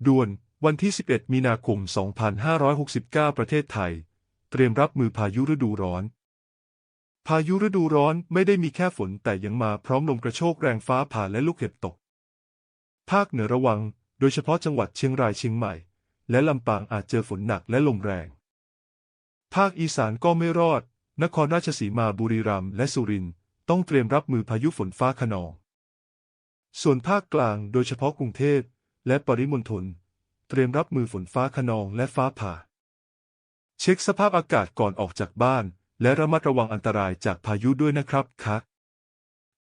ด่วนวันที่ 11 มีนาคม 2569 ประเทศไทย เตรียมรับมือพายุฤดูร้อน พายุฤดูร้อนไม่ได้มีแค่ฝนแต่ยังมาพร้อมลมกระโชกแรงฟ้าผ่าและลูกเห็บตก ภาคเหนือระวัง โดยเฉพาะจังหวัดเชียงรายเชียงใหม่ และลำปางอาจเจอฝนหนักและลมแรง ภาคอีสานก็ไม่รอด นครราชสีมาบุรีรัมย์และสุรินทร์ต้องเตรียมรับมือพายุฝนฟ้าคะนอง ส่วนภาคกลางโดยเฉพาะกรุงเทพและปริมณฑลเตรียมรับมือฝนฟ้าคะนองและฟ้าผ่า เช็คสภาพอากาศก่อนออกจากบ้านและระมัดระวังอันตรายจากพายุด้วยนะครับ